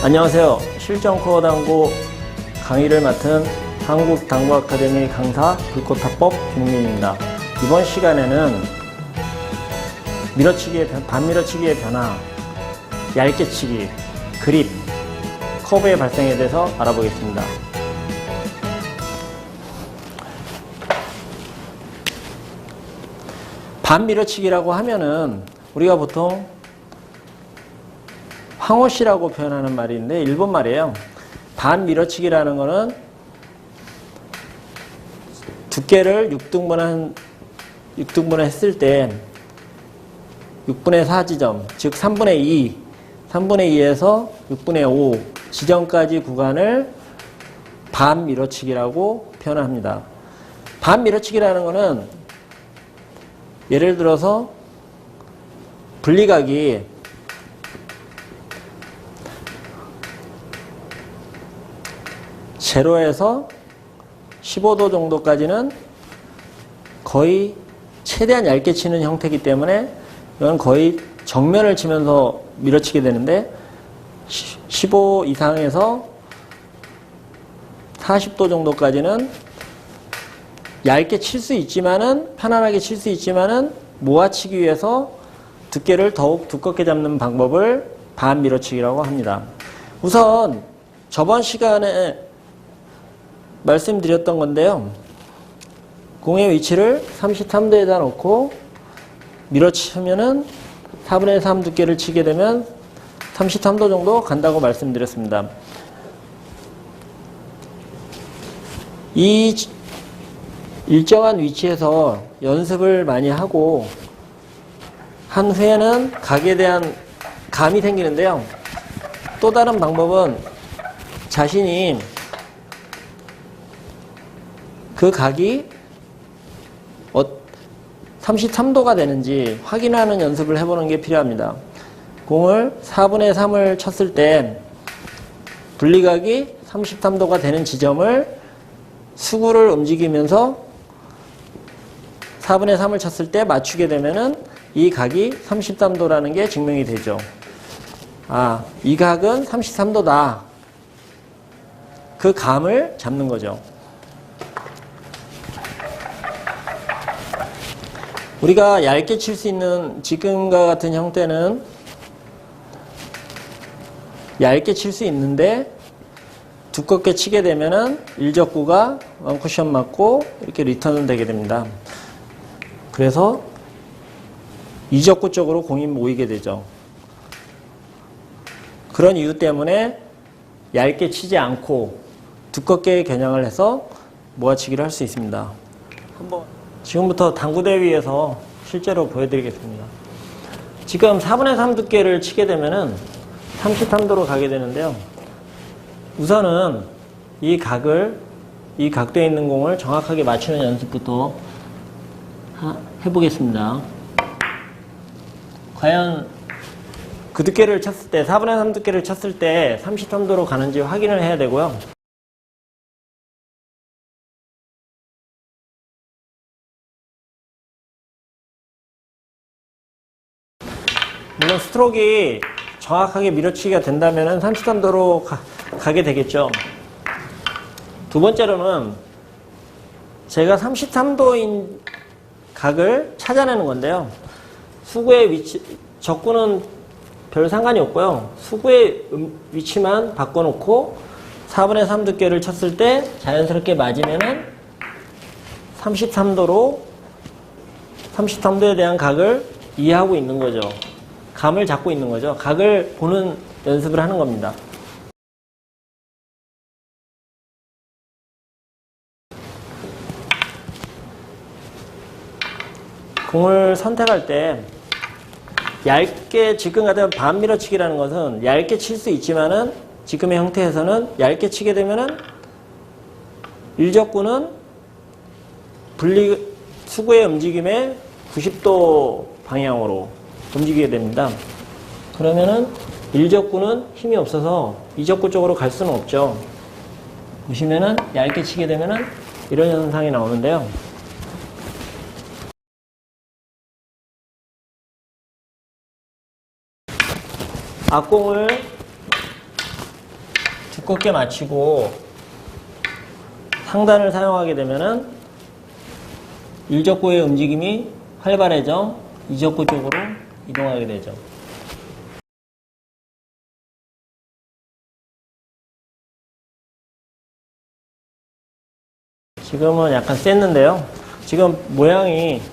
안녕하세요. 실전 코어 당구 강의를 맡은 한국당구아카데미 강사 불꽃합법 김웅민입니다. 이번 시간에는 반밀어치기의 변화, 얇게 치기, 그립, 커브의 발생에 대해서 알아보겠습니다. 반밀어치기라고 하면은 우리가 보통 황호시라고 표현하는 말이 있는데 일본 말이에요. 반밀어치기라는 거는 두께를 6등분을 했을 때 6분의 4 지점, 즉 3분의 2에서 6분의 5 지점까지 구간을 반밀어치기라고 표현합니다. 반밀어치기라는 거는 예를 들어서 분리각이 제로에서 15도 정도까지는 거의 최대한 얇게 치는 형태이기 때문에 이건 거의 정면을 치면서 밀어치게 되는데 15 이상에서 40도 정도까지는 얇게 칠 수 있지만은 편안하게 칠 수 있지만은 모아치기 위해서 두께를 더욱 두껍게 잡는 방법을 반밀어치기라고 합니다. 우선 저번 시간에 말씀드렸던 건데요. 공의 위치를 33도에다 놓고 밀어치면은 4분의 3 두께를 치게 되면 33도 정도 간다고 말씀드렸습니다. 이 일정한 위치에서 연습을 많이 하고 한 후에는 각에 대한 감이 생기는데요. 또 다른 방법은 자신이 그 각이 33도가 되는지 확인하는 연습을 해보는 게 필요합니다. 공을 4분의 3을 쳤을 때 분리각이 33도가 되는 지점을 수구를 움직이면서 4분의 3을 쳤을 때 맞추게 되면은 이 각이 33도라는 게 증명이 되죠. 이 각은 33도다. 그 감을 잡는 거죠. 우리가 얇게 칠 수 있는 지금과 같은 형태는 얇게 칠 수 있는데 두껍게 치게 되면은 일적구가 원쿠션 맞고 이렇게 리턴은 되게 됩니다. 그래서 이적구 쪽으로 공이 모이게 되죠. 그런 이유 때문에 얇게 치지 않고 두껍게 겨냥을 해서 모아치기를 할 수 있습니다. 지금부터 당구대 위에서 실제로 보여드리겠습니다. 지금 4분의 3 두께를 치게 되면은 33도로 가게 되는데요. 우선은 이 각도에 있는 공을 정확하게 맞추는 연습부터 해보겠습니다. 과연 그 두께를 쳤을 때, 4분의 3 두께를 쳤을 때 33도로 가는지 확인을 해야 되고요. 물론 스트로크가 정확하게 밀어치기가 된다면 33도로 가게 되겠죠. 두 번째로는 제가 33도인 각을 찾아내는 건데요. 수구의 위치, 적구는 별 상관이 없고요. 수구의 위치만 바꿔놓고 4분의 3 두께를 쳤을 때 자연스럽게 맞으면은 33도에 대한 각을 이해하고 있는 거죠. 감을 잡고 있는 거죠. 각을 보는 연습을 하는 겁니다. 공을 선택할 때 얇게, 지금 같은 반밀어치기라는 것은 얇게 칠 수 있지만은 지금의 형태에서는 얇게 치게 되면은 일적구는 수구의 움직임에 90도 방향으로 움직이게 됩니다. 그러면은 일적구는 힘이 없어서 이적구 쪽으로 갈 수는 없죠. 보시면은 얇게 치게 되면은 이런 현상이 나오는데요. 앞공을 두껍게 맞추고 상단을 사용하게 되면은 일적구의 움직임이 활발해져 이적구 쪽으로 이동하게 되죠. 지금은 약간 셌는데요. 지금 모양이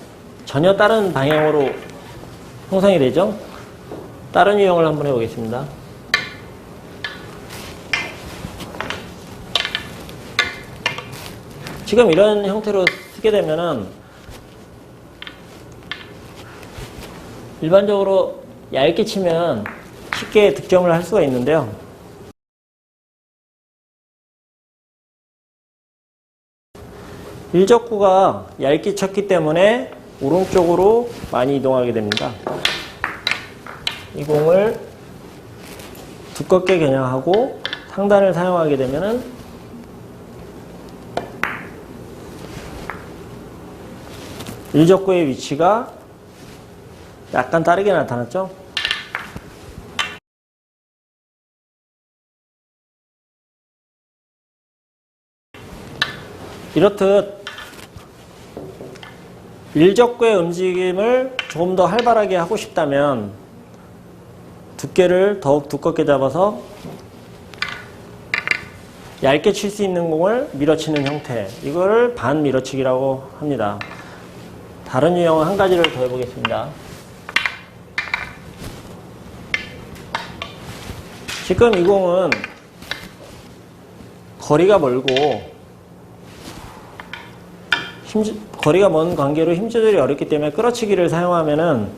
전혀 다른 방향으로 형성이 되죠. 다른 유형을 한번 해보겠습니다. 지금 이런 형태로 쓰게 되면은 일반적으로 얇게 치면 쉽게 득점을 할 수가 있는데요. 일적구가 얇게 쳤기 때문에 오른쪽으로 많이 이동하게 됩니다. 이 공을 두껍게 겨냥하고 상단을 사용하게 되면은 일적구의 위치가 약간 다르게 나타났죠? 이렇듯 일적구의 움직임을 조금 더 활발하게 하고 싶다면 두께를 더욱 두껍게 잡아서 얇게 칠 수 있는 공을 밀어치는 형태, 이거를 반 밀어치기라고 합니다. 다른 유형은 한 가지를 더 해보겠습니다. 지금 이 공은 거리가 멀고 거리가 먼 관계로 힘 조절이 어렵기 때문에 끌어치기를 사용하면은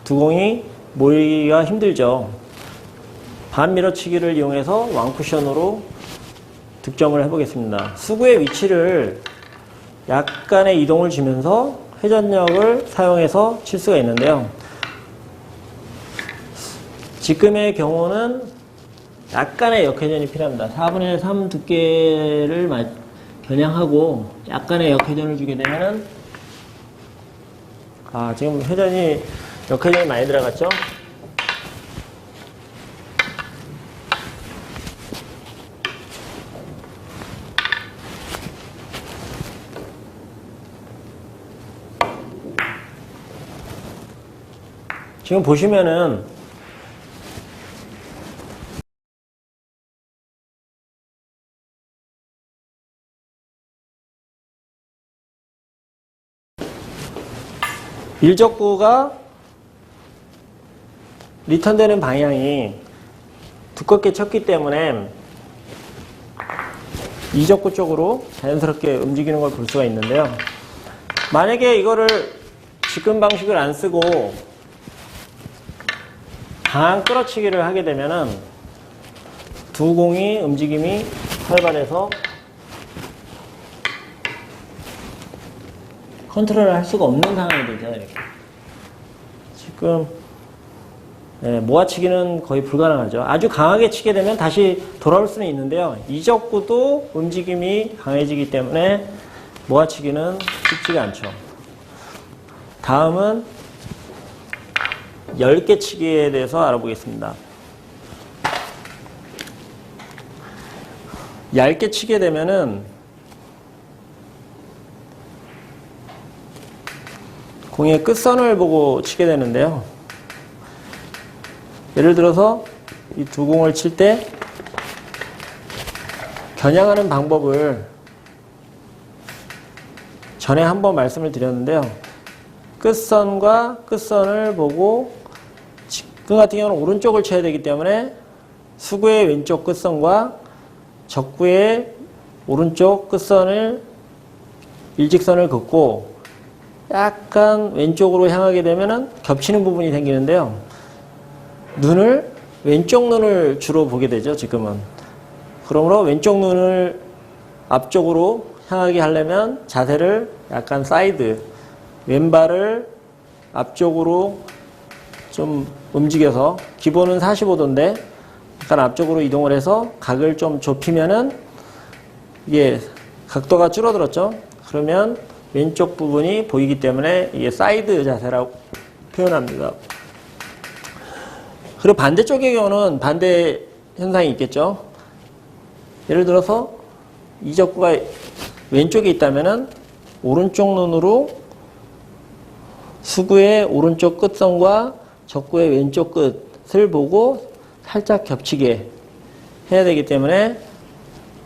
두 공이 모이기가 힘들죠. 반 밀어치기를 이용해서 왕쿠션으로 득점을 해보겠습니다. 수구의 위치를 약간의 이동을 주면서 회전력을 사용해서 칠 수가 있는데요. 지금의 경우는 약간의 역회전이 필요합니다. 4분의 3 두께를 겨냥하고 약간의 역회전을 주게 되면은 지금 역회전이 많이 들어갔죠? 지금 보시면은 일적구가 리턴되는 방향이 두껍게 쳤기 때문에 이적구 쪽으로 자연스럽게 움직이는 걸 볼 수가 있는데요. 만약에 이거를 지금 방식을 안 쓰고 강한 끌어치기를 하게 되면은 두 공이 움직임이 활발해서 컨트롤을 할 수가 없는 상황이 되죠. 이렇게. 지금 모아치기는 거의 불가능하죠. 아주 강하게 치게 되면 다시 돌아올 수는 있는데요. 이적구도 움직임이 강해지기 때문에 모아치기는 쉽지가 않죠. 다음은 10개 치기에 대해서 알아보겠습니다. 얇게 치게 되면은 공의 끝선을 보고 치게 되는데요. 예를 들어서 이 두 공을 칠 때 겨냥하는 방법을 전에 한번 말씀을 드렸는데요. 끝선과 끝선을 보고 지금 같은 경우는 오른쪽을 쳐야 되기 때문에 수구의 왼쪽 끝선과 적구의 오른쪽 끝선을 일직선을 긋고 약간 왼쪽으로 향하게 되면은 겹치는 부분이 생기는데요. 왼쪽 눈을 주로 보게 되죠, 지금은. 그러므로 왼쪽 눈을 앞쪽으로 향하게 하려면 자세를 약간 사이드, 왼발을 앞쪽으로 좀 움직여서, 기본은 45도인데 약간 앞쪽으로 이동을 해서 각을 좀 좁히면은 이게 각도가 줄어들었죠. 그러면 왼쪽 부분이 보이기 때문에 이게 사이드 자세라고 표현합니다. 그리고 반대쪽의 경우는 반대 현상이 있겠죠. 예를 들어서 이적구가 왼쪽에 있다면은 오른쪽 눈으로 수구의 오른쪽 끝선과 적구의 왼쪽 끝을 보고 살짝 겹치게 해야 되기 때문에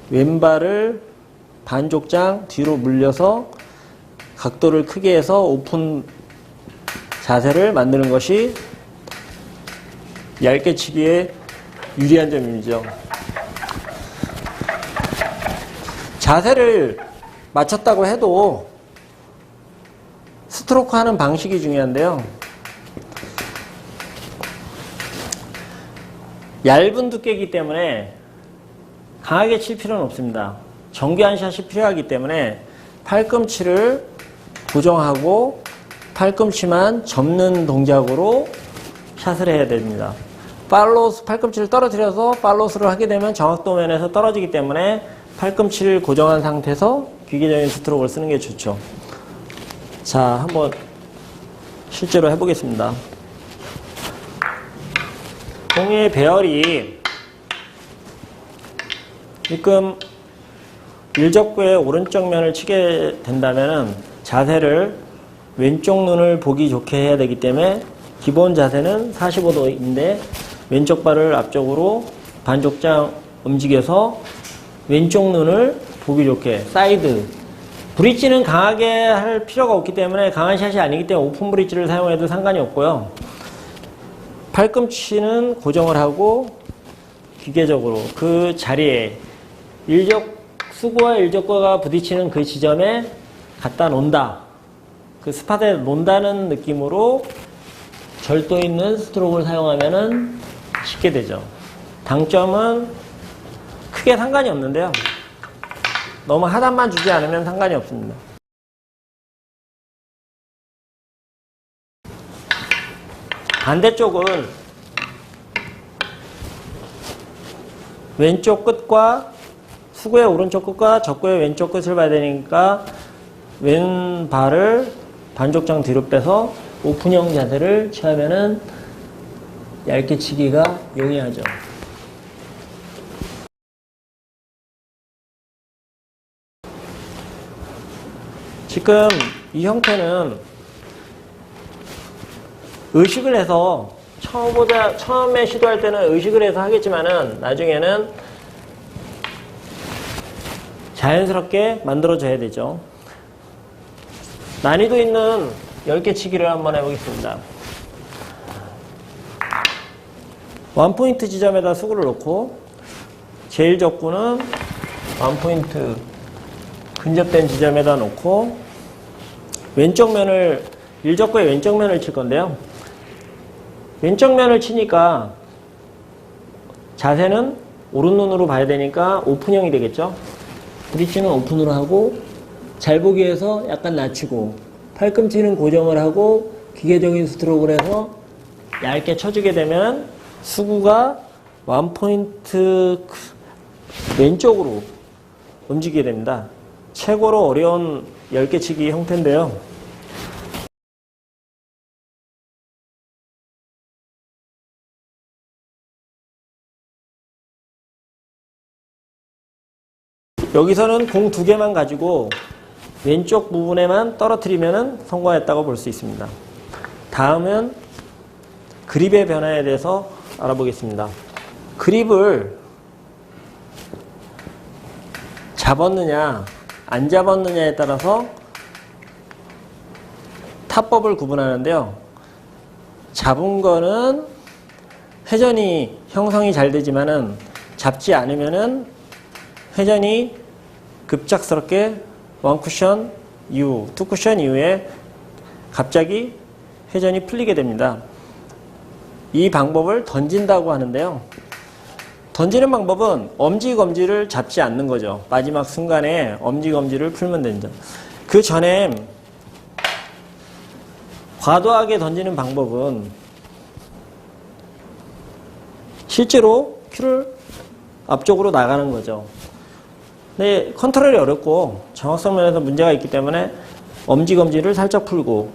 왼발을 반족장 뒤로 물려서 각도를 크게 해서 오픈 자세를 만드는 것이 얇게 치기에 유리한 점이죠. 자세를 맞췄다고 해도 스트로크 하는 방식이 중요한데요. 얇은 두께이기 때문에 강하게 칠 필요는 없습니다. 정교한 샷이 필요하기 때문에 팔꿈치를 고정하고 팔꿈치만 접는 동작으로 샷을 해야 됩니다. 팔로스, 팔꿈치를 떨어뜨려서 팔로스를 하게 되면 정확도 면에서 떨어지기 때문에 팔꿈치를 고정한 상태에서 기계적인 스트로크를 쓰는 게 좋죠. 자, 한번 실제로 해보겠습니다. 공의 배열이 지금 일적구의 오른쪽 면을 치게 된다면 자세를 왼쪽 눈을 보기 좋게 해야 되기 때문에 기본 자세는 45도인데 왼쪽 발을 앞쪽으로 반족장 움직여서 왼쪽 눈을 보기 좋게 사이드 브릿지는 강하게 할 필요가 없기 때문에 강한 샷이 아니기 때문에 오픈 브릿지를 사용해도 상관이 없고요. 팔꿈치는 고정을 하고 기계적으로 그 자리에 수구와 일적구가 부딪히는 그 지점에 갖다 놓는다. 그 스팟에 놓는다는 느낌으로 절도 있는 스트로크를 사용하면은 쉽게 되죠. 당점은 크게 상관이 없는데요. 너무 하단만 주지 않으면 상관이 없습니다. 반대쪽은 왼쪽 끝과 수구의 오른쪽 끝과 적구의 왼쪽 끝을 봐야 되니까 왼발을 반족장 뒤로 빼서 오픈형 자세를 취하면은 얇게 치기가 용이하죠. 지금 이 형태는 의식을 해서 처음에 시도할 때는 의식을 해서 하겠지만은 나중에는 자연스럽게 만들어져야 되죠. 난이도 있는 10개 치기를 한번 해보겠습니다. 원포인트 지점에다 수구를 놓고 제일 적구는 원포인트 근접된 지점에다 놓고 왼쪽 면을 일적구의 왼쪽 면을 칠 건데요. 왼쪽 면을 치니까 자세는 오른 눈으로 봐야 되니까 오픈형이 되겠죠. 브릿지는 오픈으로 하고 잘 보기 위해서 약간 낮추고 팔꿈치는 고정을 하고 기계적인 스트로크를 해서 얇게 쳐주게 되면 수구가 원포인트 왼쪽으로 움직이게 됩니다. 최고로 어려운 10개 치기 형태인데요. 여기서는 공 2개만 가지고 왼쪽 부분에만 떨어뜨리면 성공했다고 볼 수 있습니다. 다음은 그립의 변화에 대해서 알아보겠습니다. 그립을 잡았느냐 안 잡았느냐에 따라서 타법을 구분하는데요. 잡은 거는 회전이 형성이 잘 되지만은 잡지 않으면은 회전이 급작스럽게 원쿠션 이후, 투쿠션 이후에 갑자기 회전이 풀리게 됩니다. 이 방법을 던진다고 하는데요. 던지는 방법은 엄지검지를 잡지 않는 거죠. 마지막 순간에 엄지검지를 풀면 된다. 그 전에 과도하게 던지는 방법은 실제로 큐를 앞쪽으로 나가는 거죠. 근데 컨트롤이 어렵고 정확성 면에서 문제가 있기 때문에 엄지검지를 살짝 풀고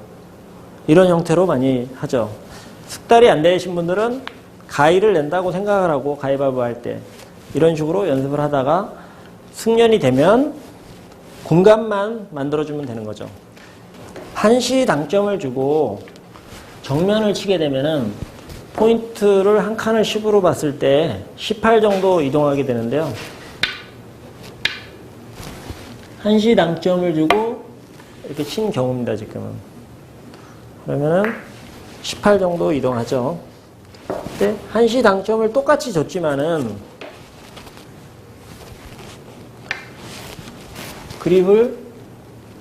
이런 형태로 많이 하죠. 숙달이 안 되신 분들은 가위를 낸다고 생각을 하고 가위바위보 할 때 이런 식으로 연습을 하다가 숙련이 되면 공간만 만들어주면 되는 거죠. 한시 당점을 주고 정면을 치게 되면은 포인트를 한 칸을 10으로 봤을 때 18 정도 이동하게 되는데요. 한시 당점을 주고 이렇게 친 경우입니다, 지금은. 그러면은 18 정도 이동하죠. 근데 한시 당점을 똑같이 줬지만은 그립을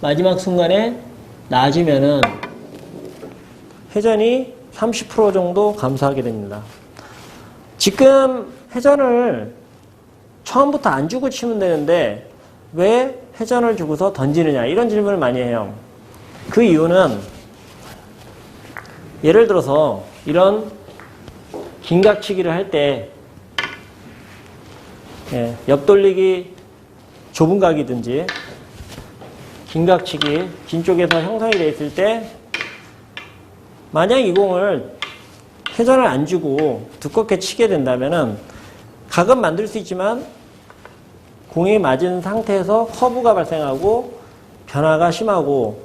마지막 순간에 낮으면은 회전이 30% 정도 감소하게 됩니다. 지금 회전을 처음부터 안 주고 치면 되는데 왜 회전을 주고서 던지느냐 이런 질문을 많이 해요. 그 이유는 예를 들어서 이런 긴각치기를 할 때 옆돌리기 좁은 각이든지 긴각치기 긴 쪽에서 형성이 되어 있을 때 만약 이 공을 회전을 안 주고 두껍게 치게 된다면은 각은 만들 수 있지만 공이 맞은 상태에서 커브가 발생하고 변화가 심하고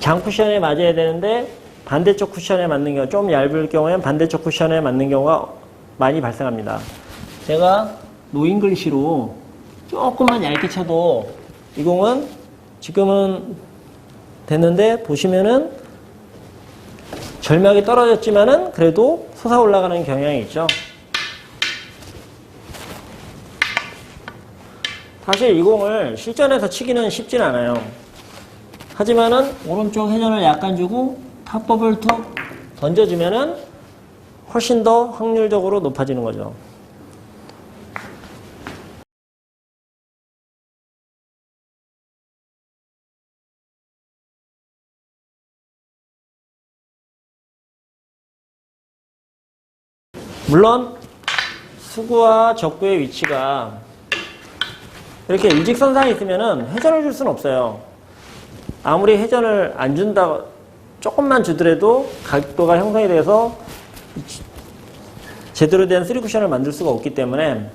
장 쿠션에 맞아야 되는데 반대쪽 쿠션에 맞는 경우, 좀 얇을 경우에는 반대쪽 쿠션에 맞는 경우가 많이 발생합니다. 제가 노잉글리시로 조금만 얇게 쳐도 이 공은 지금은 됐는데 보시면은 절묘하게 떨어졌지만은 그래도 솟아 올라가는 경향이 있죠. 사실 이 공을 실전에서 치기는 쉽진 않아요. 하지만은 오른쪽 회전을 약간 주고 탑법을 툭 던져주면은 훨씬 더 확률적으로 높아지는 거죠. 물론 수구와 적구의 위치가 이렇게 일직선상에 있으면은 회전을 줄 수는 없어요. 아무리 회전을 안 준다, 조금만 주더라도 각도가 형성이 돼서 제대로 된 3쿠션을 만들 수가 없기 때문에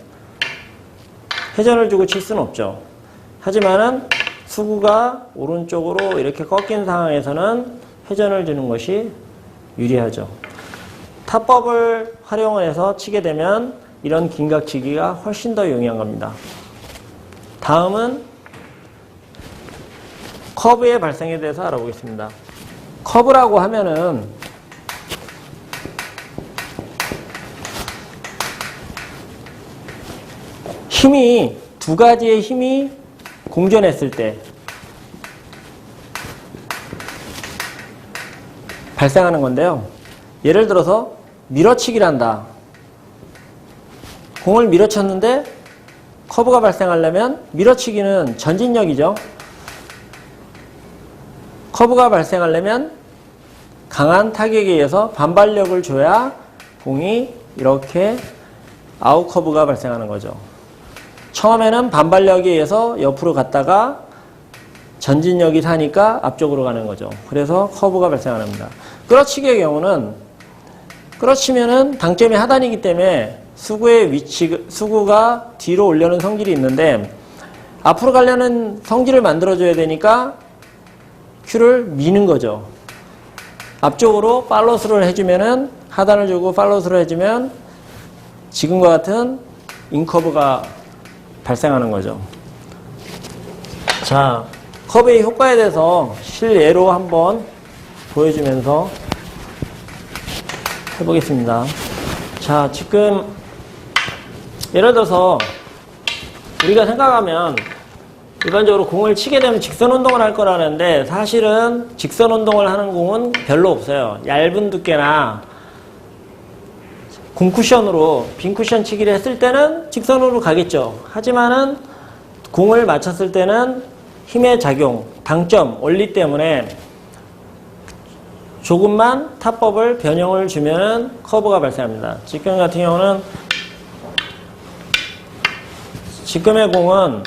회전을 주고 칠 수는 없죠. 하지만은 수구가 오른쪽으로 이렇게 꺾인 상황에서는 회전을 주는 것이 유리하죠. 탑법을 활용해서 치게 되면 이런 긴각치기가 훨씬 더 용이한 겁니다. 다음은 커브의 발생에 대해서 알아보겠습니다. 커브라고 하면은 힘이, 두 가지의 힘이 공존했을 때 발생하는 건데요. 예를 들어서 밀어치기를 한다. 공을 밀어쳤는데 커브가 발생하려면 밀어치기는 전진력이죠. 커브가 발생하려면 강한 타격에 의해서 반발력을 줘야 공이 이렇게 아웃커브가 발생하는 거죠. 처음에는 반발력에 의해서 옆으로 갔다가 전진력이 사니까 앞쪽으로 가는 거죠. 그래서 커브가 발생합니다. 끌어치기의 경우는 끌어치면은 당점이 하단이기 때문에 수구의 위치, 수구가 뒤로 올려는 성질이 있는데 앞으로 가려는 성질을 만들어줘야 되니까 큐를 미는 거죠. 앞쪽으로 팔로스를 해주면은 하단을 주고 팔로스를 해주면 지금과 같은 인커브가 발생하는 거죠. 자, 커브의 효과에 대해서 실예로 한번 보여주면서 해보겠습니다. 자, 지금 예를 들어서 우리가 생각하면 일반적으로 공을 치게 되면 직선 운동을 할 거라는데 사실은 직선 운동을 하는 공은 별로 없어요. 얇은 두께나 공쿠션으로 빈 쿠션 치기를 했을 때는 직선으로 가겠죠. 하지만은 공을 맞췄을 때는 힘의 작용, 당점, 원리 때문에 조금만 탑법을 변형을 주면은 커브가 발생합니다. 지금 같은 경우는 지금의 공은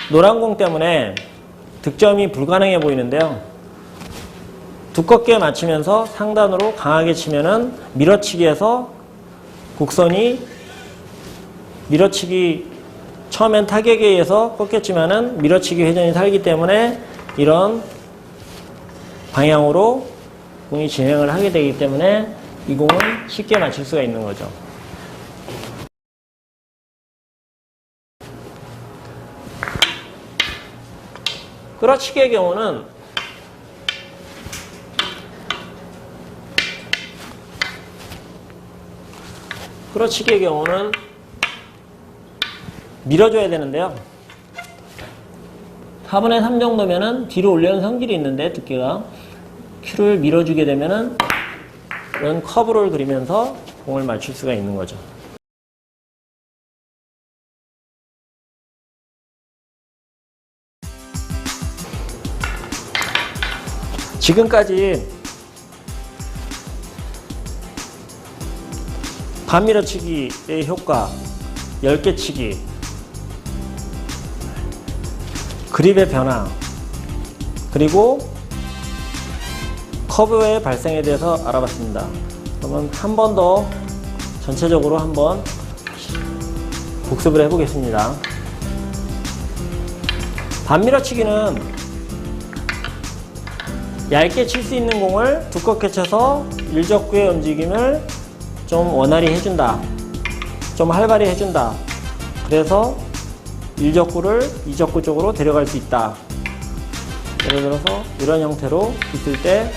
노란 공 때문에 득점이 불가능해 보이는데요. 두껍게 맞추면서 상단으로 강하게 치면은 밀어치기에서 곡선이 밀어치기 처음엔 타격에 의해서 꺾였지만은 밀어치기 회전이 살기 때문에 이런 방향으로 공이 진행을 하게 되기 때문에 이 공은 쉽게 맞출 수가 있는 거죠. 끌어치기의 경우는 밀어줘야 되는데요. 4분의 3 정도면은 뒤로 올려는 성질이 있는데 두께가 큐를 밀어주게 되면은 이런 커브를 그리면서 공을 맞출 수가 있는 거죠. 지금까지 반밀어치기의 효과, 10개 치기, 그립의 변화, 그리고 커브의 발생에 대해서 알아봤습니다. 그러면 한 번 더 전체적으로 한번 복습을 해보겠습니다. 반밀어치기는 얇게 칠 수 있는 공을 두껍게 쳐서 일적구의 움직임을 좀 원활히 해준다. 좀 활발히 해준다. 그래서 일적구를 이적구 쪽으로 데려갈 수 있다. 예를 들어서 이런 형태로 있을 때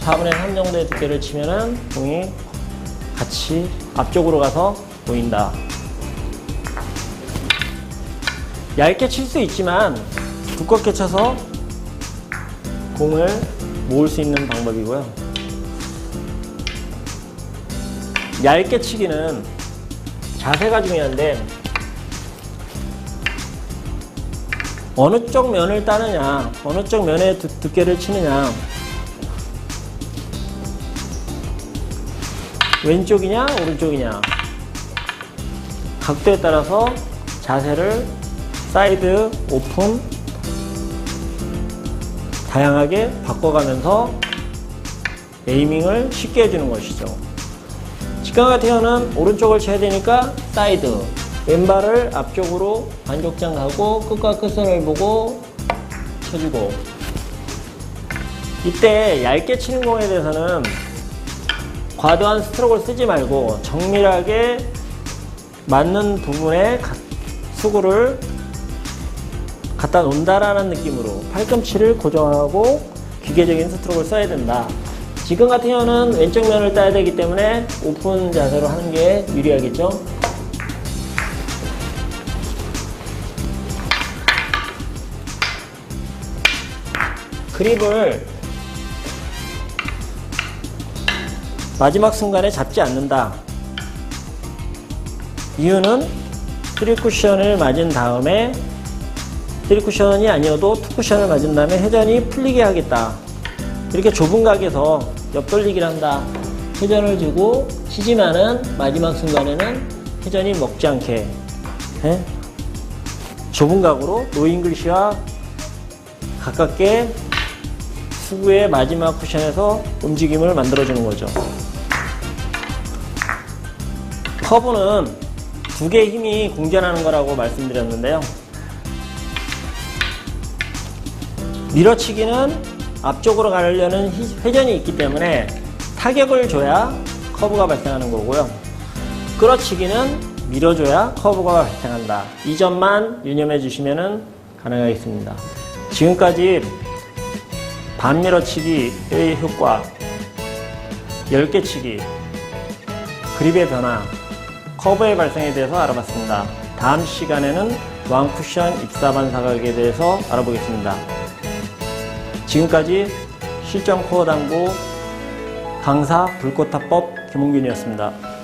4분의 3 정도의 두께를 치면은 공이 같이 앞쪽으로 가서 보인다. 얇게 칠 수 있지만 두껍게 쳐서 공을 모을 수 있는 방법이고요. 얇게 치기는 자세가 중요한데 어느 쪽 면을 따느냐, 어느 쪽 면에 두께를 치느냐, 왼쪽이냐 오른쪽이냐 각도에 따라서 자세를 사이드, 오픈 다양하게 바꿔가면서 에이밍을 쉽게 해주는 것이죠. 직관 같은 경우는 오른쪽을 쳐야 되니까 사이드, 왼발을 앞쪽으로 반족장 가고 끝과 끝선을 보고 쳐주고, 이때 얇게 치는 공에 대해서는 과도한 스트로크를 쓰지 말고 정밀하게 맞는 부분에 수구를 갖다 놓는다라는 느낌으로 팔꿈치를 고정하고 기계적인 스트로크를 써야 된다. 지금 같은 경우는 왼쪽 면을 따야 되기 때문에 오픈 자세로 하는 게 유리하겠죠. 그립을 마지막 순간에 잡지 않는다. 이유는 3쿠션을 맞은 다음에 3쿠션이 아니어도 2쿠션을 맞은 다음에 회전이 풀리게 하겠다. 이렇게 좁은 각에서 옆돌리기를 한다. 회전을 주고 치지만은 마지막 순간에는 회전이 먹지 않게 좁은 각으로 노잉글리시와 가깝게 수구의 마지막 쿠션에서 움직임을 만들어주는 거죠. 커브는 두 개의 힘이 공존하는 거라고 말씀드렸는데요. 밀어치기는 앞쪽으로 가려는 회전이 있기 때문에 타격을 줘야 커브가 발생하는 거고요. 끌어치기는 밀어줘야 커브가 발생한다. 이 점만 유념해 주시면 가능하겠습니다. 지금까지 반밀어치기의 효과, 10개 치기, 그립의 변화, 커브의 발생에 대해서 알아봤습니다. 다음 시간에는 왕쿠션 입사반 사각에 대해서 알아보겠습니다. 지금까지 실전 코어 당구 강사 불꽃탑법 김홍균이었습니다.